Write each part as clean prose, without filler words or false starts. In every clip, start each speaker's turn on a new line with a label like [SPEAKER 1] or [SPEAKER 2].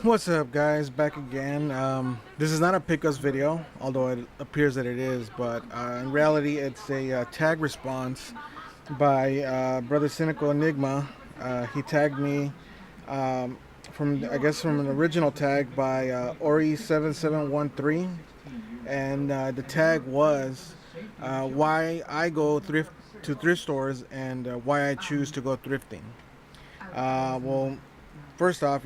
[SPEAKER 1] What's up, guys? Back again. This is not a pickups video, although it appears that it is, but in reality it's a tag response by Brother Synicalenigma. He tagged me from, I guess, from an original tag by Orrie7713, and the tag was why I go thrift stores and why I choose to go thrifting. Well, first off,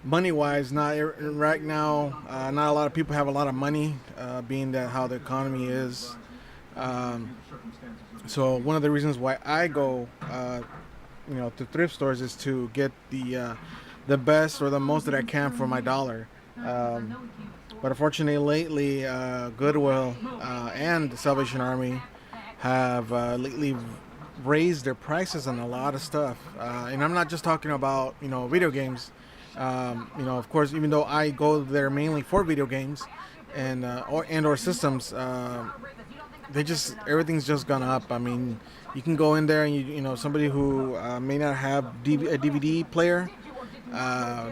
[SPEAKER 1] money wise, not right now. Not a lot of people have a lot of money, being that how the economy is. So one of the reasons why I go, to thrift stores is to get the best or the most that I can for my dollar. But unfortunately, lately, Goodwill and the Salvation Army have lately raised their prices on a lot of stuff, and I'm not just talking about video games. Of course, even though I go there mainly for video games or systems, everything's just gone up. I mean, you can go in there and somebody who may not have a DVD player,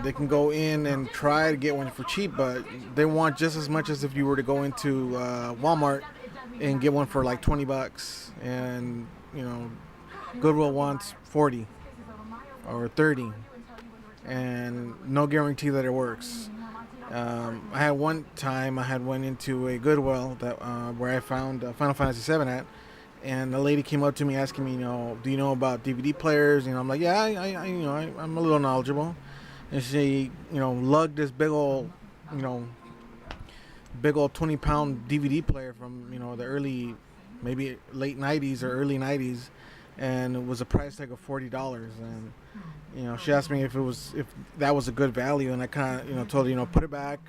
[SPEAKER 1] they can go in and try to get one for cheap, but they want just as much as if you were to go into Walmart and get one for like $20, and Goodwill wants 40 or 30, and no guarantee that it works. I had one time I went into a Goodwill that where I found Final Fantasy 7 at, and the lady came up to me asking me, do you know about DVD players? I'm like, yeah, I'm a little knowledgeable. And she, lugged this big old 20-pound DVD player from the early, maybe late 90s or early 90s, and it was a price tag of $40. And she asked me if that was a good value, and I kind of told her, put it back,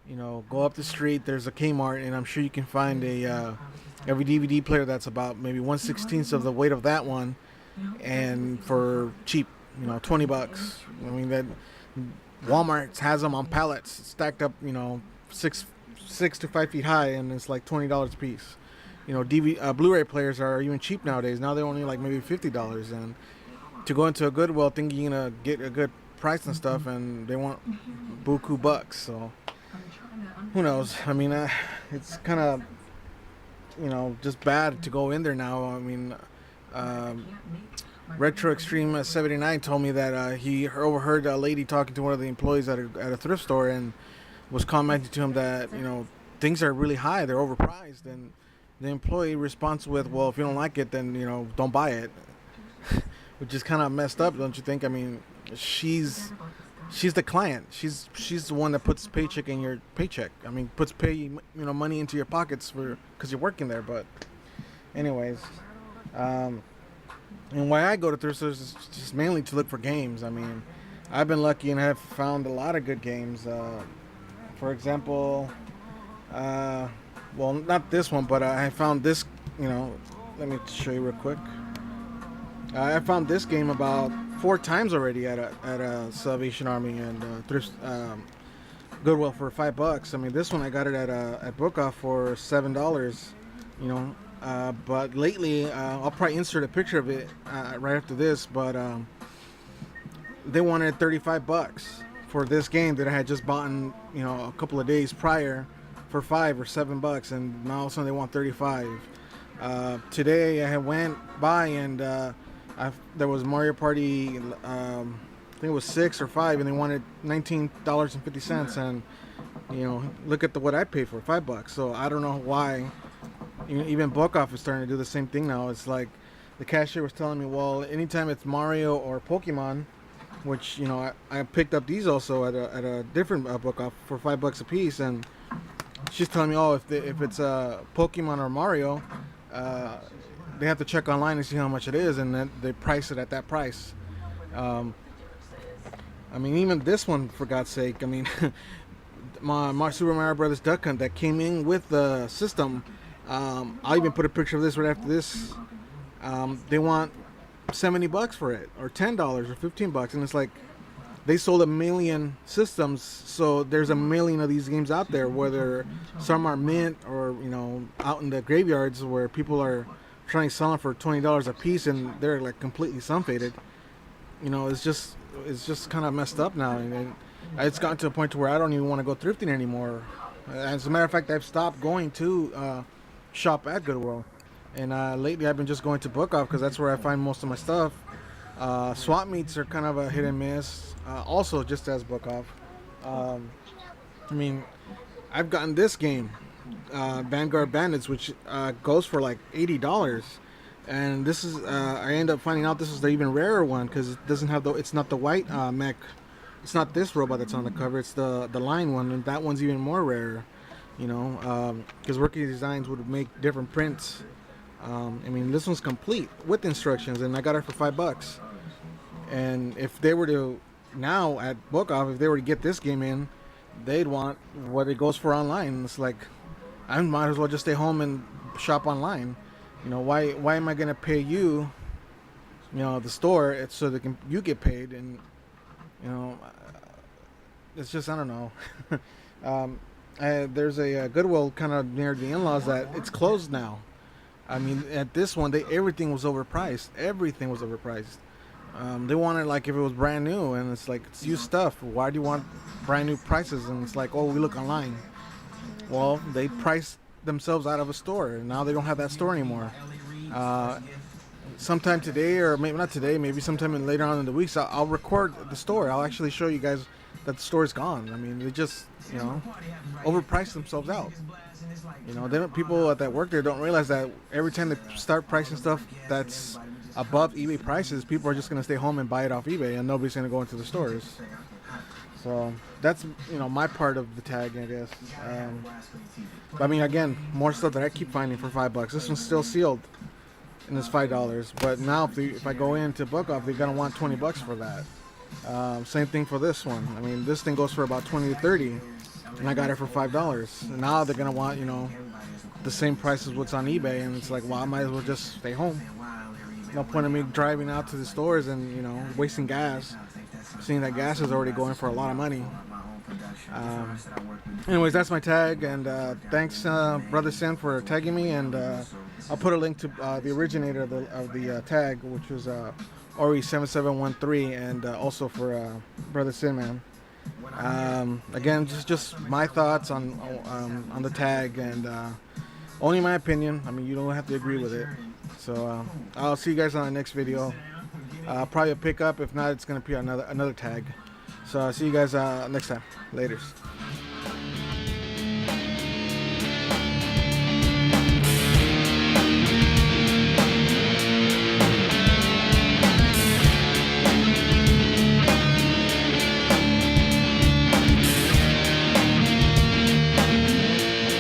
[SPEAKER 1] go up the street, there's a Kmart, and I'm sure you can find every DVD player that's about maybe 1/16 of the weight of that one, and for cheap, $20. I mean, that Walmart has them on pallets stacked up, 6 to 5 feet high, and it's like $20 a piece. Blu-ray players are even cheap nowadays. Now they're only like maybe $50, and to go into a Goodwill thinking you're gonna get a good price and stuff, and they want buku bucks. So who knows? I mean, it's kind of just bad to go in there now. I mean, Retro Extreme 79 told me that he overheard a lady talking to one of the employees at a thrift store, and was commenting to him that things are really high, they're overpriced, and the employee responds with, well, if you don't like it, then don't buy it. Which is kind of messed up, don't you think? I mean, she's the client. She's the one that puts paycheck in your paycheck. I mean, puts money into your pockets because you're working there. But anyways, and why I go to thrift stores is just mainly to look for games. I mean, I've been lucky and have found a lot of good games. For example, well, not this one, but I found this. Let me show you real quick. I found this game about 4 times already at a Salvation Army and thrift Goodwill for $5. I mean, this one I got it at Book Off for $7. But lately I'll probably insert a picture of it right after this. But they wanted $35 for this game that I had just bought a couple of days prior for $5 or $7, and now all of a sudden they want 35. Today I went by and there was Mario Party, I think it was 6 or 5, and they wanted $19.50, and look at what I paid for, $5. So I don't know why. Even Book Off is starting to do the same thing now. It's like the cashier was telling me, well, anytime it's Mario or Pokemon, which I picked up these also at a different Book Off for $5 a piece, and she's telling me, oh, if it's Pokemon or Mario, they have to check online and see how much it is, and then they price it at that price. I mean, even this one, for God's sake, I mean, my Super Mario Brothers Duck Hunt that came in with the system, I'll even put a picture of this right after this. They want $70 for it, or $10 or $15, and it's like they sold 1 million systems, so there's 1 million of these games out there, whether some are mint or out in the graveyards where people are trying to sell them for $20 a piece, and they're like completely sun faded. It's just kind of messed up now, and it's gotten to a point to where I don't even want to go thrifting anymore. As a matter of fact, I've stopped going to shop at Goodwill, and lately I've been just going to Book Off because that's where I find most of my stuff. Swap meets are kind of a hit and miss. Also, just as Book Off. I mean, I've gotten this game, Vanguard Bandits, which goes for like $80, and this is I end up finding out this is the even rarer one because it doesn't have it's not the white mech. It's not this robot that's on the cover. It's the line one, and that one's even more rare. You know, because Working Designs would make different prints. I mean, this one's complete with instructions, and I got it for $5. And if they were to now at Book Off, if they were to get this game in, they'd want what it goes for online. It's like I might as well just stay home and shop online. You know, why am I gonna pay you? You know, the store. It's so that you get paid, and you know, it's just I don't know. There's a Goodwill kind of near the in-laws that it's closed now. I mean, at this one, everything was overpriced. Everything was overpriced. They wanted like if it was brand new, and it's like it's used stuff. Why do you want brand new prices? And it's like, oh, we look online. Well, they priced themselves out of a store, and now they don't have that store anymore. Sometime today, or maybe not today, maybe sometime later on in the weeks, I'll record the store. I'll actually show you guys that the store is gone. I mean, they just, you know, overpriced themselves out. You know, people that work there don't realize that every time they start pricing stuff that's above eBay prices, people are just going to stay home and buy it off eBay, and nobody's going to go into the stores. So that's, you know, my part of the tag, I guess. But I mean, again, more stuff that I keep finding for $5. This one's still sealed, and it's $5. But now, if I go into Book Off, they're gonna want $20 for that. Same thing for this one. I mean, this thing goes for about $20 to $30, and I got it for $5. And now they're gonna want, you know, the same price as what's on eBay, and it's like, well, I might as well just stay home. No point in me driving out to the stores and, you know, wasting gas, seeing that gas is already going for a lot of money. Anyways, that's my tag, and thanks Brother Synman for tagging me, and I'll put a link to the originator of the tag, which was Orrie7713, and also for Brother Synman. Again, just my thoughts on the tag, and only my opinion. I mean, you don't have to agree with it. So I'll see you guys on the next video. Probably a pickup. If not, it's gonna be another tag. So I'll see you guys next time. Laters.